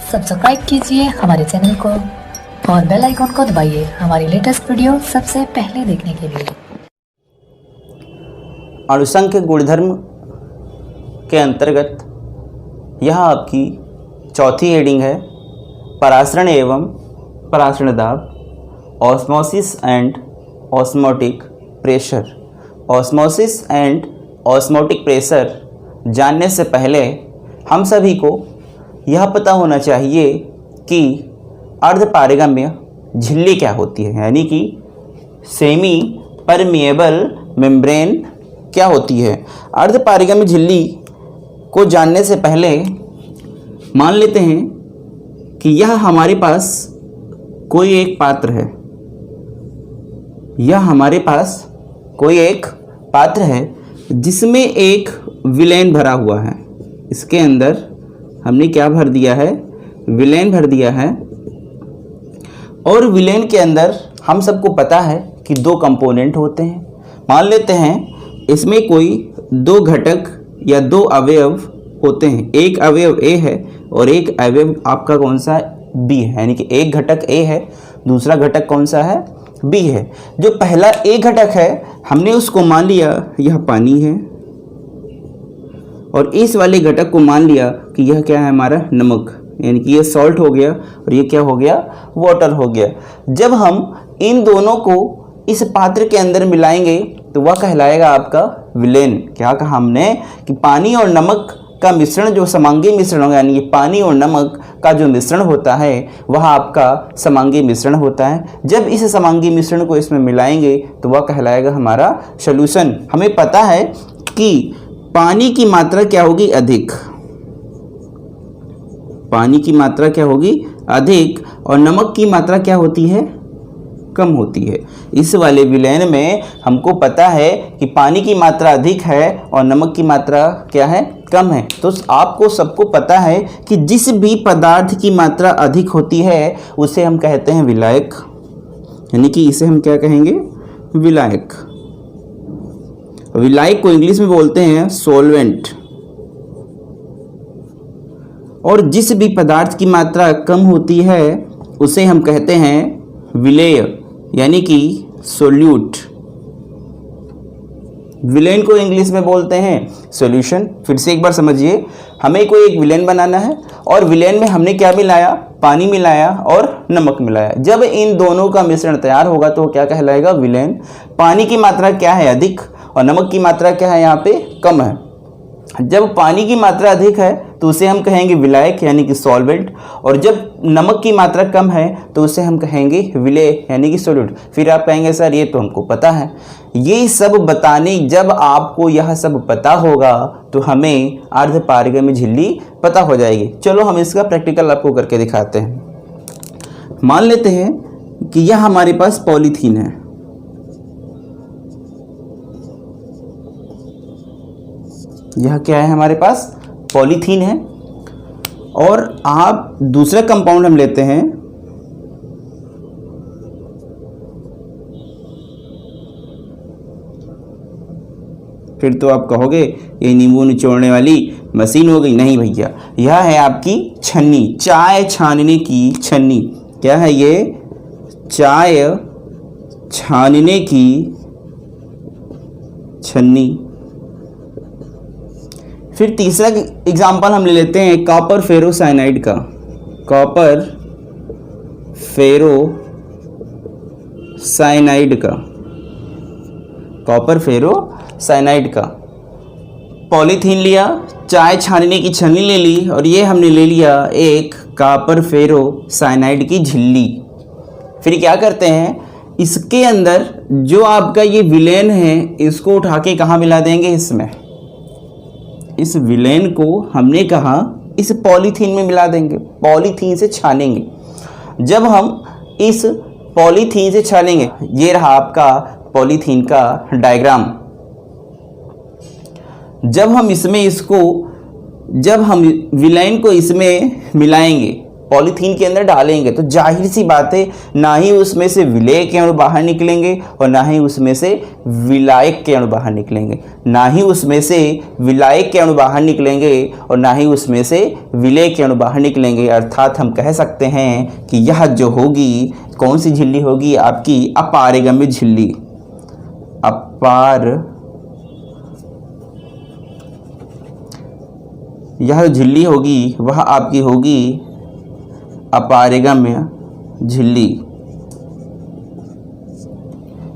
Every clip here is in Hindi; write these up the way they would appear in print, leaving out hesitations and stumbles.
सब्सक्राइब कीजिए हमारे चैनल को और बेल आइकन को दबाइए हमारी लेटेस्ट वीडियो सबसे पहले देखने के लिए। अणुसंख्य गुणधर्म के अंतर्गत यह आपकी चौथी हेडिंग है, परासरण एवं परासरण दाब, osmosis and osmotic pressure. Osmosis and osmotic pressure जानने से पहले हम सभी को यह पता होना चाहिए कि अर्धपारगम्य झिल्ली क्या होती है, यानी कि सेमी परमिएबल मेम्ब्रेन क्या होती है। अर्धपारगम्य झिल्ली को जानने से पहले मान लेते हैं कि यह हमारे पास कोई एक पात्र है, यह हमारे पास कोई एक पात्र है जिसमें एक विलेन भरा हुआ है। इसके अंदर हमने क्या भर दिया है, विलेन भर दिया है। और विलेन के अंदर हम सबको पता है कि दो कंपोनेंट होते हैं। मान लेते हैं इसमें कोई दो घटक या दो अवयव होते हैं, एक अवयव ए है और एक अवयव आपका कौन सा बी है, यानी कि एक घटक ए है, दूसरा घटक कौन सा है, बी है। जो पहला ए घटक है हमने उसको मान लिया यह पानी है, और इस वाले घटक को मान लिया कि यह क्या है, हमारा नमक, यानी कि ये सॉल्ट हो गया और ये क्या हो गया, वाटर हो गया। जब हम इन दोनों को इस पात्र के अंदर मिलाएंगे तो वह कहलाएगा आपका विलेन। क्या कहा हमने कि पानी और नमक का मिश्रण जो समांगी मिश्रण होगा, यानी कि पानी और नमक का जो मिश्रण होता है वह आपका समांगी मिश्रण होता है। जब इस समांगी मिश्रण को इसमें मिलाएंगे तो वह कहलाएगा हमारा सॉल्यूशन। हमें पता है कि पानी की मात्रा क्या होगी, अधिक, पानी की मात्रा क्या होगी, अधिक, और नमक की मात्रा क्या होती है, कम होती है। इस वाले विलेन में हमको पता है कि पानी की मात्रा अधिक है और नमक की मात्रा क्या है, कम है। तो आपको सबको पता है कि जिस भी पदार्थ की मात्रा अधिक होती है उसे हम कहते हैं विलायक, यानी कि इसे हम क्या कहेंगे, विलायक। विलायक को इंग्लिश में बोलते हैं सॉल्वेंट। और जिस भी पदार्थ की मात्रा कम होती है उसे हम कहते हैं विलेय, यानी कि सोल्यूट। विलेन को इंग्लिश में बोलते हैं सॉल्यूशन। फिर से एक बार समझिए, हमें कोई एक विलेन बनाना है और विलेन में हमने क्या मिलाया, पानी मिलाया और नमक मिलाया। जब इन दोनों का मिश्रण तैयार होगा तो क्या कहलाएगा, विलेन। पानी की मात्रा क्या है, अधिक, और नमक की मात्रा क्या है, यहाँ पे कम है। जब पानी की मात्रा अधिक है तो उसे हम कहेंगे विलायक, यानी कि सॉल्वेंट, और जब नमक की मात्रा कम है तो उसे हम कहेंगे विलेय, यानी कि सोल्यूट। फिर आप कहेंगे सर ये तो हमको पता है। ये सब बताने, जब आपको यह सब पता होगा तो हमें अर्धपारगम्य झिल्ली पता हो जाएगी। चलो हम इसका प्रैक्टिकल आपको करके दिखाते हैं। मान लेते हैं कि यह हमारे पास पॉलीथीन है, यह क्या है, हमारे पास पॉलीथीन है। और आप दूसरा कंपाउंड हम लेते हैं, फिर तो आप कहोगे ये नींबू निचोड़ने वाली मशीन हो गई। नहीं भैया, यह है आपकी छन्नी, चाय छानने की छन्नी। क्या है ये, चाय छानने की छन्नी। फिर तीसरा एग्जाम्पल हम ले लेते हैं कॉपर फेरोसाइनाइड का, कॉपर फेरोसाइनाइड का, कॉपर फेरोसाइनाइड का। पॉलीथीन लिया, चाय छानने की छन्नी ले ली, और ये हमने ले लिया एक कॉपर फेरोसाइनाइड की झिल्ली। फिर क्या करते हैं, इसके अंदर जो आपका ये विलेन है इसको उठा के कहाँ मिला देंगे, इसमें, इस विलेन को हमने कहा इस पॉलीथीन में मिला देंगे, पॉलीथीन से छानेंगे। जब हम इस पॉलीथीन से छानेंगे, ये रहा आपका पॉलीथीन का डायग्राम। जब हम इसमें इसको, जब हम विलेन को इसमें मिलाएंगे पॉलीथीन के अंदर डालेंगे तो जाहिर सी बात है ना ही उसमें से विलेय के अणु बाहर निकलेंगे और ना ही उसमें से विलायक के अणु बाहर निकलेंगे, ना ही उसमें से विलायक के अणु बाहर निकलेंगे और ना ही उसमें से विलेय के अणु बाहर निकलेंगे। अर्थात हम कह सकते हैं कि यह जो होगी कौन सी झिल्ली होगी, आपकी अपारगम्य झिल्ली। यह झिल्ली होगी वह आपकी होगी अपारगम्य झिल्ली।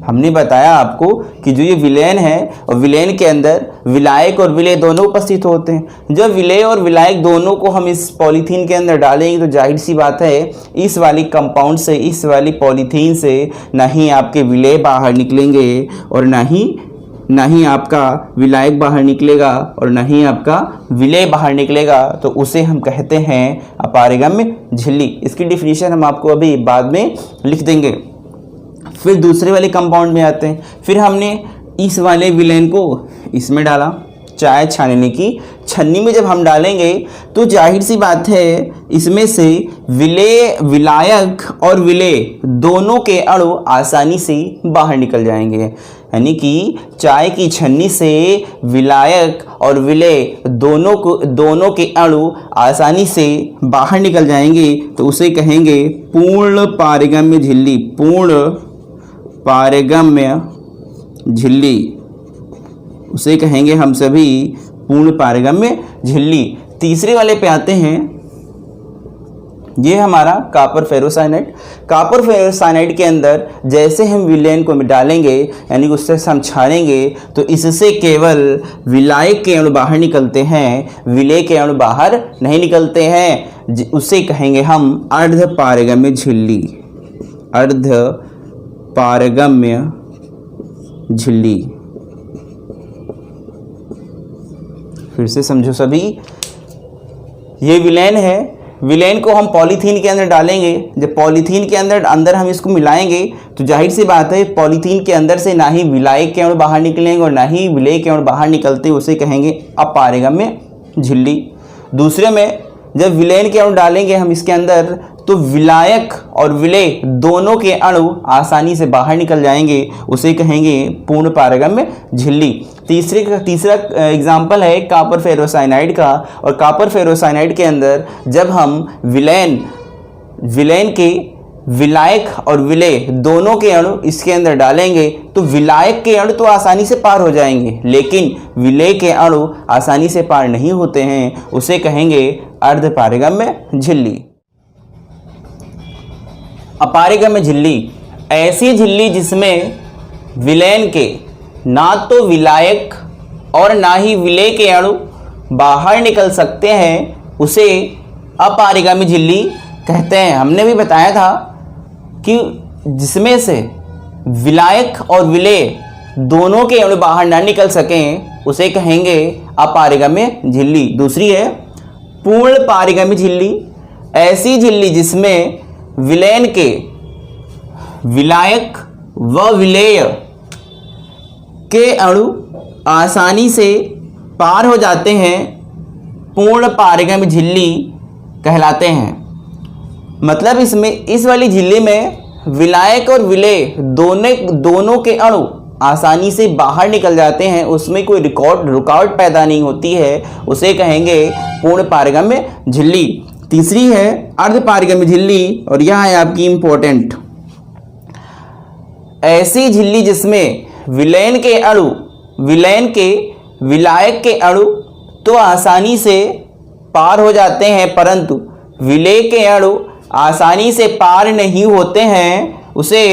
हमने बताया आपको कि जो ये विलयन है और विलयन के अंदर विलायक और विलेय दोनों उपस्थित होते हैं। जब विलेय और विलायक दोनों को हम इस पॉलीथीन के अंदर डालेंगे तो जाहिर सी बात है इस वाली कंपाउंड से, इस वाली पॉलीथीन से ना ही आपके विलेय बाहर निकलेंगे और ना ही आपका विलायक बाहर निकलेगा और ना ही आपका विलेय बाहर निकलेगा, तो उसे हम कहते हैं अपारगम्य झिल्ली। इसकी डिफिनीशन हम आपको अभी बाद में लिख देंगे। फिर दूसरे वाले कंपाउंड में आते हैं। फिर हमने इस वाले विलेन को इसमें डाला, चाय छानने की छन्नी में जब हम डालेंगे तो जाहिर सी बात है इसमें से विलायक और विलेय दोनों के अणु आसानी से बाहर निकल जाएंगे। यानी कि चाय की छन्नी से विलायक और विलेय दोनों के अणु आसानी से बाहर निकल जाएंगे, तो उसे कहेंगे पूर्ण पारगम्य झिल्ली। पूर्ण पारगम्य झिल्ली उसे कहेंगे हम सभी पूर्ण पारगम्य झिल्ली। तीसरे वाले पे आते हैं, ये हमारा कॉपर फेरोसाइनाइड। कॉपर फेरोसाइनाइड के अंदर जैसे हम विलेन को डालेंगे यानी उससे हम छानेंगे तो इससे केवल विलायक के अणु बाहर निकलते हैं, विलेय के अणु बाहर नहीं निकलते हैं। उसे कहेंगे हम अर्ध पारगम्य झिल्ली। अर्ध पारगम्य झिल्ली। फिर से समझो सभी, ये विलेन है। विलेन को हम पॉलीथीन के अंदर डालेंगे। जब पॉलीथीन के अंदर हम इसको मिलाएंगे तो जाहिर सी बात है पॉलीथीन के अंदर से ना ही विलायक के अणु बाहर निकलेंगे और ना ही विलेय के अणु बाहर निकलते, उसे कहेंगे अपारगम्य झिल्ली। दूसरे में जब विलेन के अणु डालेंगे हम इसके अंदर तो विलायक और विलेय दोनों के अणु आसानी से बाहर निकल जाएंगे, उसे कहेंगे पूर्ण पारगम्य झिल्ली। तीसरा एग्जाम्पल है कॉपर फेरोसाइनाइड का। और कॉपर फेरोसाइनाइड के अंदर जब हम विलेन के विलायक और विलेय दोनों के अणु इसके अंदर डालेंगे तो विलायक के अणु तो आसानी से पार हो जाएंगे, लेकिन विलेय के अणु आसानी से पार नहीं होते हैं, उसे कहेंगे अर्ध पारगम्य झिल्ली। अपारगम्य झिल्ली ऐसी झिल्ली जिसमें विलेन के ना तो विलायक और ना ही विलेय के अणु बाहर निकल सकते हैं, उसे अपारगम्य झिल्ली कहते हैं। हमने भी बताया था कि जिसमें से विलायक और विलेय दोनों के अणु बाहर ना निकल सकें, उसे कहेंगे अपारगम्य झिल्ली। दूसरी है पूर्ण पारगम्य झिल्ली। ऐसी झिल्ली जिसमें विलेन के विलायक व विलेय के अणु आसानी से पार हो जाते हैं, पूर्ण पारगम्य झिल्ली कहलाते हैं। मतलब इस वाली झिल्ली में विलायक और विलेय दोनों के अणु आसानी से बाहर निकल जाते हैं, उसमें कोई रुकावट पैदा नहीं होती है, उसे कहेंगे पूर्ण पारगम्य झिल्ली। तीसरी है अर्ध पारगम्य झिल्ली और यह है आपकी इंपॉर्टेंट। ऐसी झिल्ली जिसमें विलेन के विलायक के अणु तो आसानी से पार हो जाते हैं, परंतु विलेय के अणु आसानी से पार नहीं होते हैं, उसे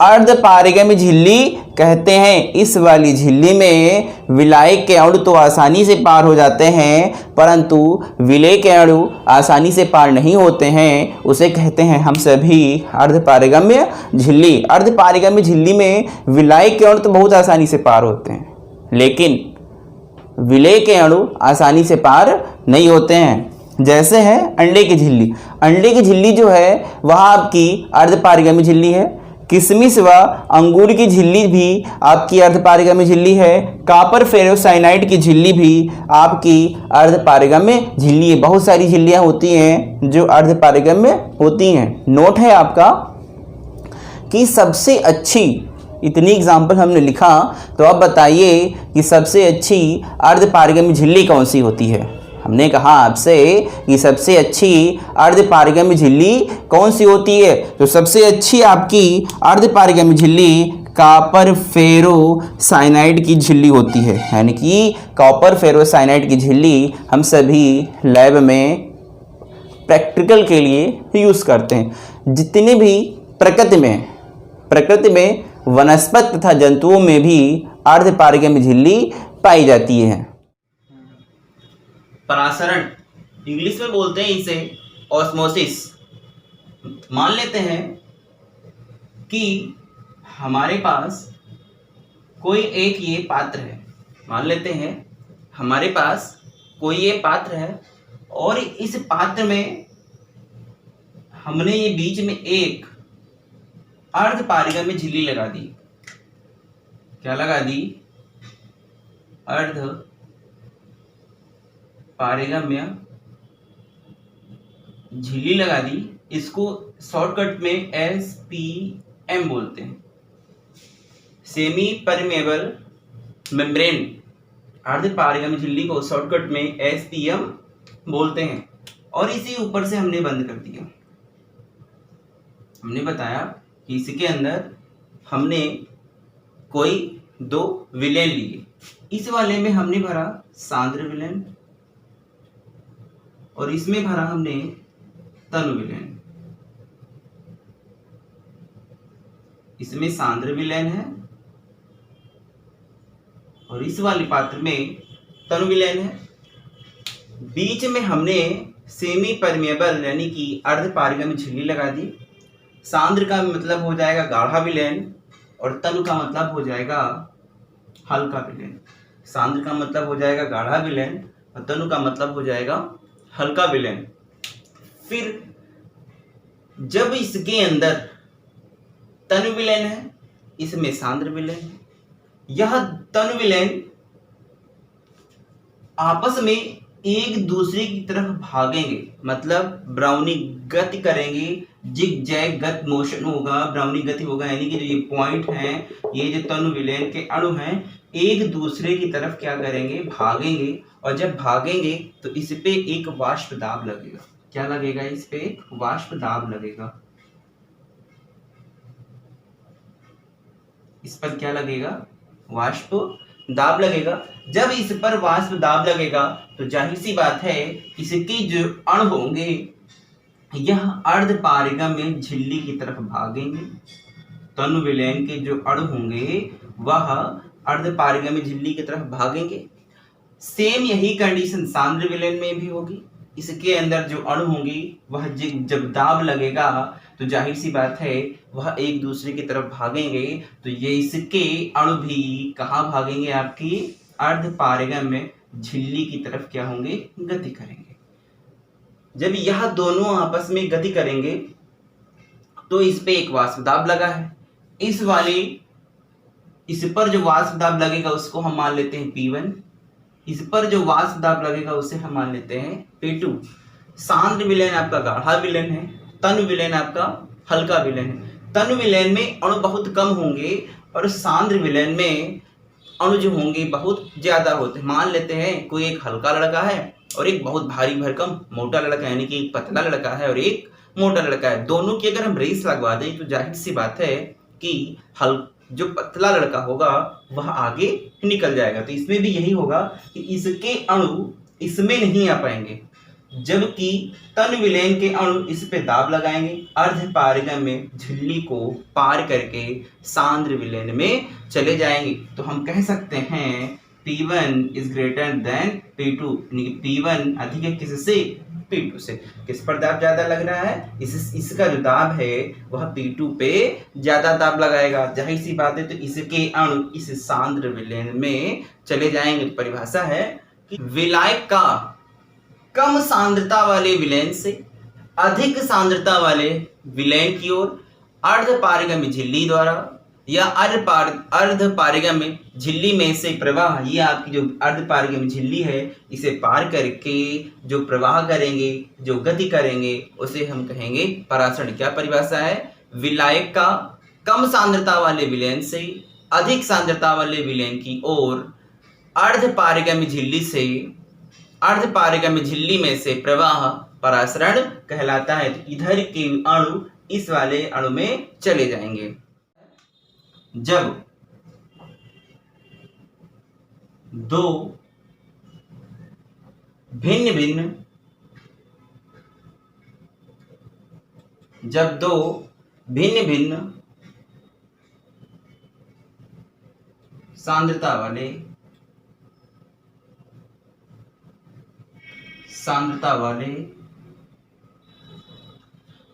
अर्ध पारगम्य झिल्ली कहते हैं। इस वाली झिल्ली में विलायक के अणु तो आसानी से पार हो जाते हैं, परंतु विलेय के अणु आसानी से पार नहीं होते हैं, उसे कहते हैं हम सभी अर्ध पारगम्य झिल्ली। अर्ध पारगम्य झिल्ली में विलायक के अणु तो बहुत आसानी से पार होते हैं, लेकिन विलेय के अणु आसानी से पार नहीं होते हैं। जैसे है अंडे की झिल्ली। अंडे की झिल्ली जो है वह आपकी अर्ध पारगम्य झिल्ली है। किशमिश व अंगूर की झिल्ली भी आपकी अर्धपारगम्य झिल्ली है। कॉपर फेरोसाइनाइड की झिल्ली भी आपकी अर्धपारगम्य झिल्ली है। बहुत सारी झिल्लियां होती हैं जो अर्धपारगम्य होती हैं। नोट है आपका कि सबसे अच्छी, इतनी एग्जाम्पल हमने लिखा, तो अब बताइए कि सबसे अच्छी अर्धपारगम्य झिल्ली कौन सी होती है। हमने कहा आपसे कि सबसे अच्छी अर्धपारगम्य झिल्ली कौन सी होती है, तो सबसे अच्छी आपकी अर्धपारगम्य झिल्ली कॉपर फेरोसाइनाइड की झिल्ली होती है। यानी कि कॉपर फेरोसाइनाइड की झिल्ली हम सभी लैब में प्रैक्टिकल के लिए यूज़ करते हैं। जितने भी प्रकृति में वनस्पति तथा जंतुओं में भी अर्धपारगम्य झिल्ली पाई जाती है। परासरण, इंग्लिश में बोलते हैं इसे ऑस्मोसिस। मान लेते हैं कि हमारे पास कोई एक ये पात्र है, मान लेते हैं हमारे पास कोई ये पात्र है और इस पात्र में हमने ये बीच में एक अर्धपारगम्य झिल्ली लगा दी। क्या लगा दी? अर्धपारगम्य झिल्ली लगा दी। इसको शॉर्टकट में SPM बोलते हैं, सेमी परमेबल मेम्ब्रेन। अर्धपारगम्य झिल्ली को शॉर्टकट में SPM बोलते हैं। और इसी ऊपर से हमने बंद कर दिया। हमने बताया कि इसके अंदर हमने कोई दो विलेन लिए। इस वाले में हमने भरा सांद्र विलेन और इसमें भरा हमने तनु विलेन। इसमें सांद्र विलेन है और इस वाले पात्र में तनु विलेन है। बीच में हमने सेमी परमेबल यानी कि अर्धपारगम्य झिल्ली लगा दी। सांद्र का मतलब हो जाएगा गाढ़ा विलेन और तनु का मतलब हो जाएगा हल्का विलेन। सांद्र का मतलब हो जाएगा गाढ़ा विलेन और तनु का मतलब हो जाएगा हल्का विलेन। फिर जब इसके अंदर तनु विलेन है, इसमें सांद्र विलेन है, यह तनु विलेन आपस में एक दूसरे की तरफ भागेंगे, मतलब ब्राउनी गति करेंगे, जिग जैग गत मोशन होगा, ब्राउनी गति होगा। यानी कि जो ये पॉइंट हैं, ये जो तनु विलेन के अणु हैं, एक दूसरे की तरफ क्या करेंगे? भागेंगे। और जब भागेंगे तो इस पे एक वाष्प दाब लगेगा। क्या लगेगा? इस पे एक वाष्प दाब लगेगा। इस पर क्या लगेगा? वाष्प दाब लगेगा। जब इस पर वाष्प दाब लगेगा तो जाहिर सी बात है इसके जो अणु होंगे यह अर्धपारगम्य झिल्ली की तरफ भागेंगे। तनु विलेन के जो अणु होंगे वह अर्धपारगम्य झिल्ली की तरफ भागेंगे। सेम यही कंडीशन सांद्र विलेन में भी होगी। इसके अंदर जो अणु होंगे वह जब दाब लगेगा तो जाहिर सी बात है वह एक दूसरे की तरफ भागेंगे। तो ये इसके अणु भी कहाँ भागेंगे? आपकी अर्धपारगम्य झिल्ली की तरफ क्या होंगे? गति करेंगे। जब यह दोनों आपस में गति करेंगे तो इस पे एक वाष्प दाब लगा है। इस पर जो वाष्प दाब लगेगा उसको हम मान लेते हैं P1। इस पर जो वाष्प दाब लगेगा उसे हम मान लेते हैं P2। सांद्र विलेन आपका गाढ़ा विलेन है, तनु विलेन आपका हल्का विलेन है। तनु विलेन में अणु बहुत कम होंगे और सांद्र विलेन में अणु जो होंगे बहुत ज्यादा होते हैं। मान लेते हैं कोई एक हल्का लड़का है और एक बहुत भारी भरकम मोटा लड़का, यानी कि एक पतला लड़का है और एक मोटा लड़का है। दोनों की अगर हम रेस लगवा दें तो जाहिर सी बात है कि जो पतला लड़का होगा वह आगे निकल जाएगा। तो इसमें भी यही होगा कि इसके अणु इसमें नहीं आ पाएंगे, जबकि तनु विलेन के अणु इस पे दाब लगाएंगे, अर्धपारगम्य झिल्ली को पार करके सांद्र विलेन में चले जाएंगे। तो हम कह सकते हैं P1 is greater than P2। P1 अधिक है किससे? P2 से। किस पर दाब ज्यादा लग रहा है? इसका जो दाब है वह P2 पे ज्यादा दाब लगाएगा। जाहिर सी बात है तो इसके अणु इस सांद्र विलेन में चले जाएंगे। तो परिभाषा है कि विलायक का कम सांद्रता वाले विलेन से अधिक सांद्रता वाले विलेन की ओर अर्ध पारगम्य झिल्ली द्वारा या अर्ध पारगम्य झिल्ली में से प्रवाह, ये आपकी जो अर्ध पारगम्य झिल्ली है इसे पार करके जो प्रवाह करेंगे, जो गति करेंगे, उसे हम कहेंगे परासरण। क्या परिभाषा है? विलायक का कम सांद्रता वाले विलयन से अधिक सांद्रता वाले विलयन की ओर अर्ध पारगम्य झिल्ली में से प्रवाह परासरण कहलाता है। तो इधर के अणु इस वाले अणु में चले जाएंगे। जब दो भिन्न भिन्न सांद्रता वाले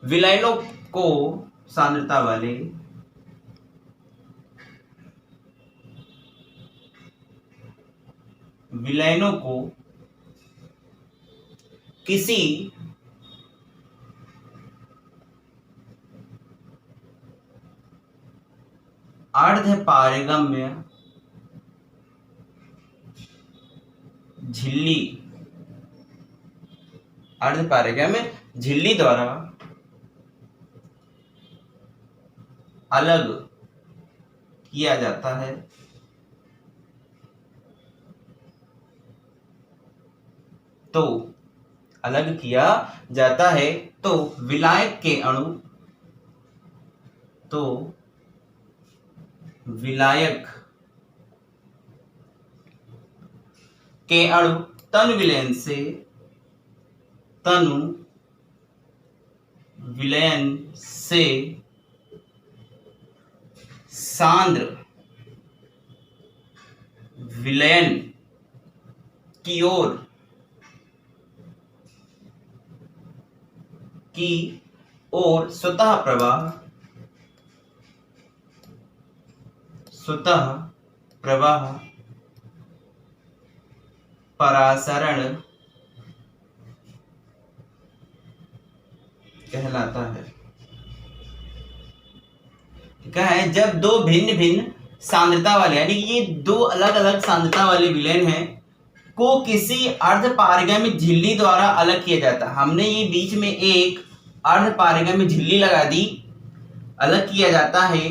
विलयनों को किसी अर्ध पारगम्य झिल्ली द्वारा अलग किया जाता है। तो विलायक के अणु तनु विलयन से सांद्र विलयन की ओर स्वतः प्रवाह परासरण कहलाता है। क्या है? जब दो भिन्न सांद्रता वाले, यानी ये दो अलग अलग सांद्रता वाले विलयन हैं को किसी अर्ध पारगम्य झिल्ली द्वारा अलग किया जाता है। हमने ये बीच में एक अर्ध पारगम्य झिल्ली लगा दी, अलग किया जाता है।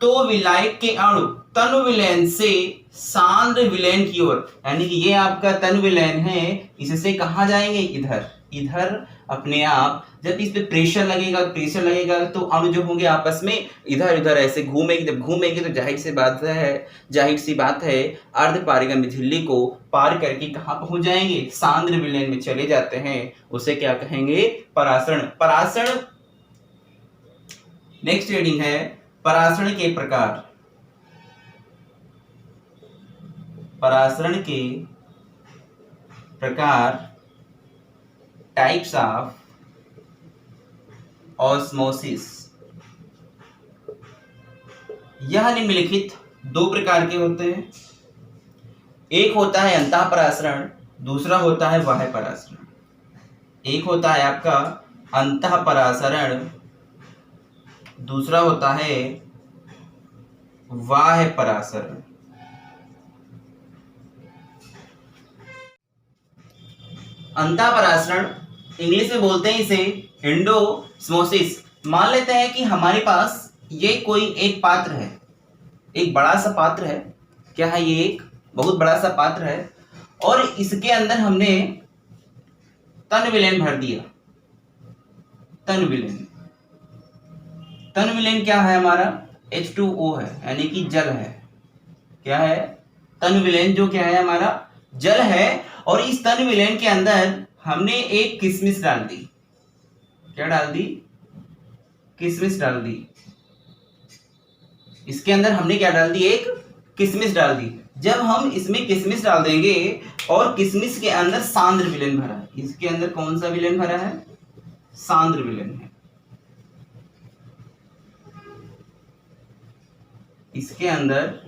तो विलायक के अणु तनु विलयन से सांद्र विलयन की ओर, यानी कि ये आपका तनु विलयन है, इससे कहाँ जाएंगे? इधर अपने आप जब इस पे प्रेशर लगेगा तो अणु जो होंगे आपस में इधर उधर ऐसे घूमेंगे। जब घूमेंगे तो जाहिर सी बात है अर्ध पारगम्य झिल्ली को पार करके कहाँ पहुंच जाएंगे? सांद्र विलयन में चले जाते हैं। उसे क्या कहेंगे? परासरण। नेक्स्ट रीडिंग है परासरण के प्रकार टाइप्स ऑफ ऑस्मोसिस। यह निम्नलिखित दो प्रकार के होते हैं। एक होता है अंतः परासरण, दूसरा होता है बाह्य परासरण। एक होता है आपका अंतः परासरण, दूसरा होता है बाह्य परासरण। अंतः परासरण इंग्लिश में बोलते हैं इसे एंडोस्मोसिस। मान लेते हैं कि हमारे पास ये कोई एक पात्र है, एक बड़ा सा पात्र है। क्या है? ये एक बहुत बड़ा सा पात्र है और इसके अंदर हमने तन विलयन भर दिया। तन विलयन क्या है? हमारा H2O है, यानी कि जल है। क्या है? तन विलयन जो क्या है? हमारा जल है। और इस तन विलयन के अंदर हमने एक किशमिश डाल दी। क्या डाल दी? किशमिश डाल दी। इसके अंदर हमने क्या डाल दी? एक किशमिश डाल दी। जब हम इसमें किशमिश डाल देंगे और किशमिश के अंदर सांद्र विलयन भरा है, इसके अंदर कौन सा विलयन भरा है? सांद्र विलयन है। इसके अंदर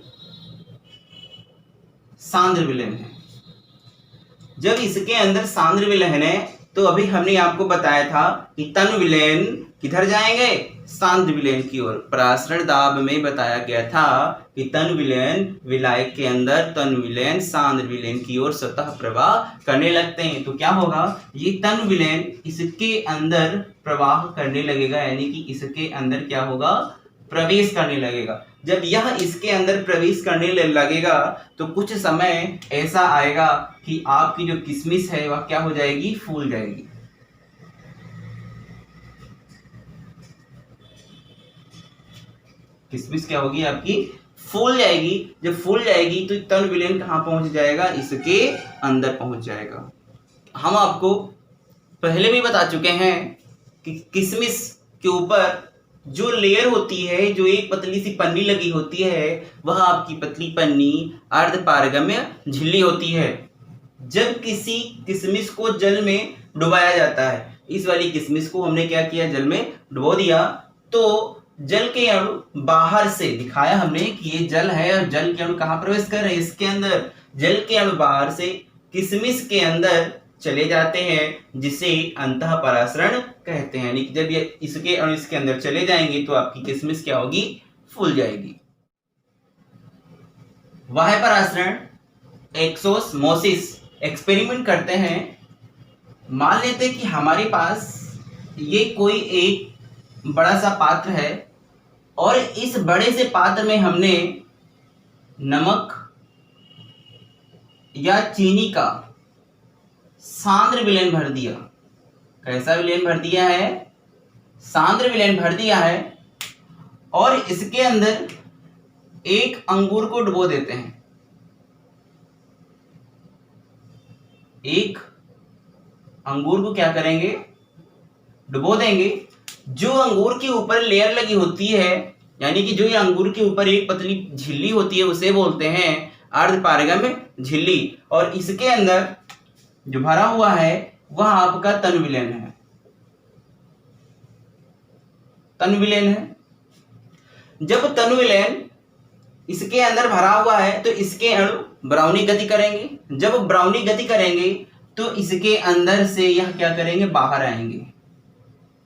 सांद्र विलयन है। जब इसके अंदर सांद्र विलयन है तो अभी हमने आपको बताया था कि तनु विलयन किधर जाएंगे, सांद्र विलयन की ओर। परासरण दाब में बताया गया था कि तनु विलयन विलायक के अंदर तनु विलयन सांद्र विलयन की ओर स्वतः प्रवाह करने लगते हैं। तो क्या होगा, ये तनु विलयन इसके अंदर प्रवाह करने लगेगा, यानी कि इसके अंदर क्या होगा, प्रवेश करने लगेगा। जब यह इसके अंदर प्रवेश करने लगेगा तो कुछ समय ऐसा आएगा कि आपकी जो किशमिश है वह क्या हो जाएगी, फूल जाएगी। किशमिश क्या होगी आपकी, फूल जाएगी। जब फूल जाएगी तो तनु विलयन कहाँ पहुंच जाएगा, इसके अंदर पहुंच जाएगा। हम आपको पहले भी बता चुके हैं कि किशमिश के ऊपर जो लेयर होती है, जो एक पतली सी पन्नी लगी होती है, वह आपकी पतली पन्नी अर्धपारगम्य झिल्ली होती है। जब किसी किशमिश को जल में डुबाया जाता है, इस वाली किशमिश को हमने क्या किया, जल में डुबो दिया, तो जल के अणु बाहर से दिखाया हमने कि ये जल है और जल के अणु कहाँ प्रवेश कर रहे हैं, इसके अंदर। जल के अणु बाहर से किशमिश के अंदर चले जाते हैं, जिसे अंतः परासरण कहते हैं। यानी कि जब ये इसके अणु इसके अंदर चले जाएंगे तो आपकी किशमिश क्या होगी, फूल जाएगी। बाह्य परासरण, एक्सोस्मोसिस। एक्सपेरिमेंट करते हैं, मान लेते हैं कि हमारे पास ये कोई एक बड़ा सा पात्र है और इस बड़े से पात्र में हमने नमक या चीनी का सांद्र विलयन भर दिया। कैसा विलयन भर दिया है, सांद्र विलयन भर दिया है, और इसके अंदर एक अंगूर को डुबो देते हैं। एक अंगूर को क्या करेंगे, डुबो देंगे। जो अंगूर के ऊपर लेयर लगी होती है, यानी कि जो ये अंगूर के ऊपर एक पतली झिल्ली होती है, उसे बोलते हैं अर्धपारगम्य झिल्ली। और इसके अंदर जो भरा हुआ है वह आपका तनु विलयन है, तनु विलयन है। जब तनु विलयन इसके अंदर भरा हुआ है तो इसके अणु ब्राउनी गति करेंगे। जब ब्राउनी गति करेंगे तो इसके अंदर से यह क्या करेंगे, बाहर आएंगे।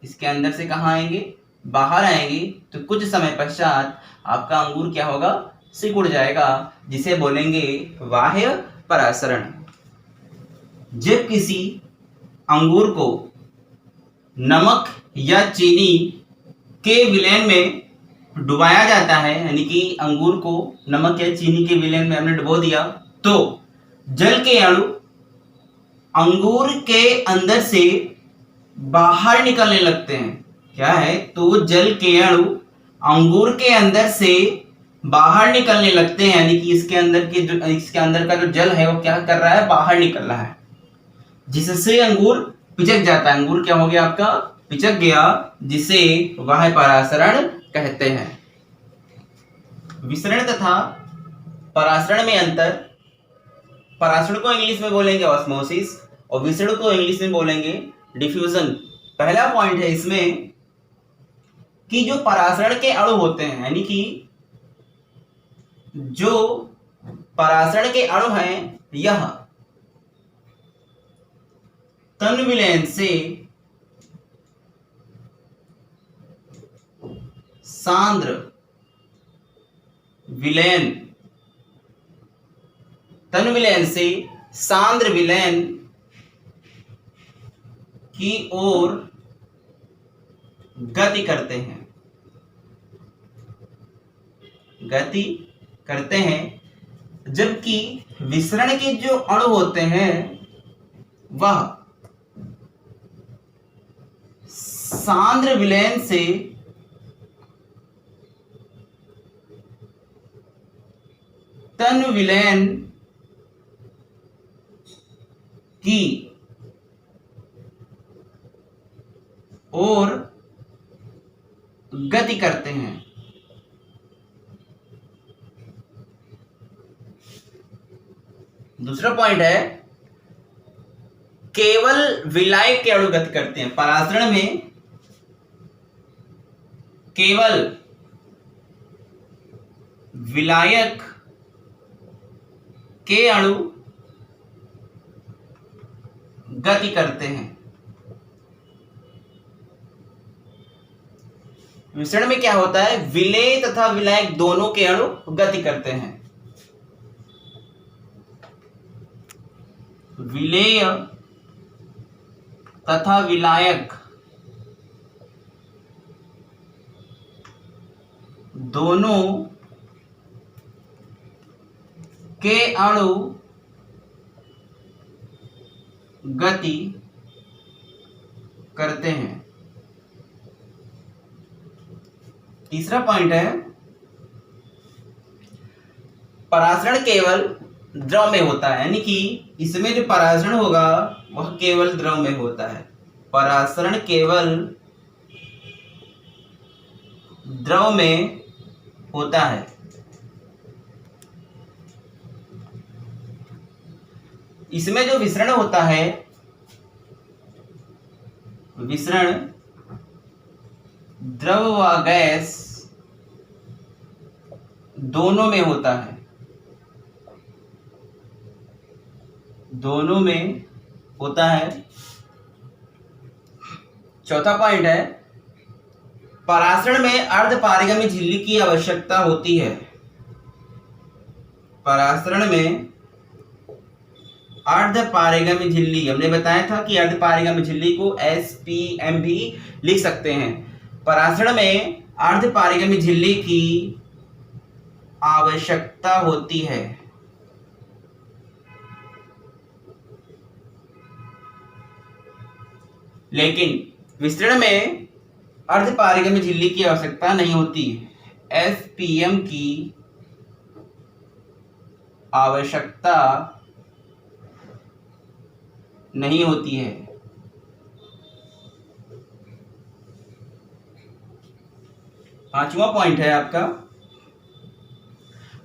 इसके अंदर से कहाँ आएंगे, बाहर आएंगे। तो कुछ समय पश्चात आपका अंगूर क्या होगा, सिकुड़ जाएगा, जिसे बोलेंगे बाह्य परासरण। जब किसी अंगूर को नमक या चीनी के विलयन में डुबाया जाता है, यानी कि अंगूर को नमक या चीनी के विलयन में हमने डुबो दिया, तो जल के अणु अंगूर के अंदर से बाहर निकलने लगते हैं। क्या है, तो जल के अणु अंगूर के अंदर से बाहर निकलने लगते हैं, यानी कि इसके अंदर का जो जल है वो क्या कर रहा है, बाहर निकल रहा है, जिससे अंगूर पिचक जाता है। अंगूर क्या हो गया आपका, पिचक गया, जिसे बाह्य परासरण कहते हैं। विसरण तथा परासरण में अंतर। परासरण को इंग्लिश में बोलेंगे ऑस्मोसिस और विसरण को इंग्लिश में बोलेंगे डिफ्यूजन। पहला पॉइंट है इसमें कि जो परासरण के अणु होते हैं, यानी कि जो परासरण के अणु हैं, यह तनु विलयन से सांद्र विलयन, तनु विलयन से सांद्र विलयन की ओर गति करते हैं, गति करते हैं। जबकि विसरण के जो अणु होते हैं वह सांद्र विलयन से तनु विलयन की ओर गति करते हैं। दूसरा पॉइंट है, केवल विलायक के अणु गति करते हैं। परासरण में केवल विलायक के अणु गति करते हैं। विसरण में क्या होता है, विलेय तथा विलायक दोनों के अणु गति करते हैं। विलेय तथा विलायक दोनों के अणु गति करते हैं। तीसरा पॉइंट है, परासरण केवल द्रव में होता है, यानी कि इसमें जो परासरण होगा वह केवल द्रव में होता है। परासरण केवल द्रव में होता है। इसमें जो विसरण होता है, विसरण द्रव व गैस दोनों में होता है, दोनों में होता है। चौथा पॉइंट है, परासरण में अर्धपारगम्य झिल्ली की आवश्यकता होती है। परासरण में अर्धपारगम्य झिल्ली, हमने बताया था कि अर्धपारगम्य झिल्ली को SPM भी लिख सकते हैं। परासरण में अर्धपारगम्य झिल्ली की आवश्यकता होती है। लेकिन विसरण में अर्धपारगम्य झिल्ली की आवश्यकता नहीं होती। SPM की आवश्यकता नहीं होती है। पांचवा पॉइंट है आपका,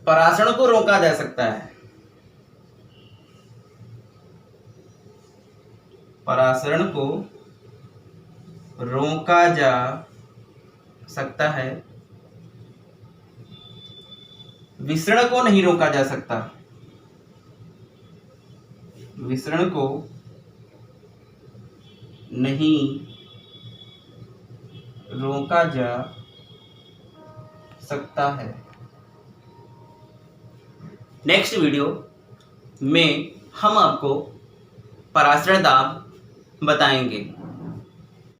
परासरण को रोका जा सकता है। परासरण को रोका जा सकता है, विसरण को नहीं रोका जा सकता। विसरण को नहीं रोका जा सकता है। नेक्स्ट वीडियो में हम आपको परासरण दाब बताएंगे।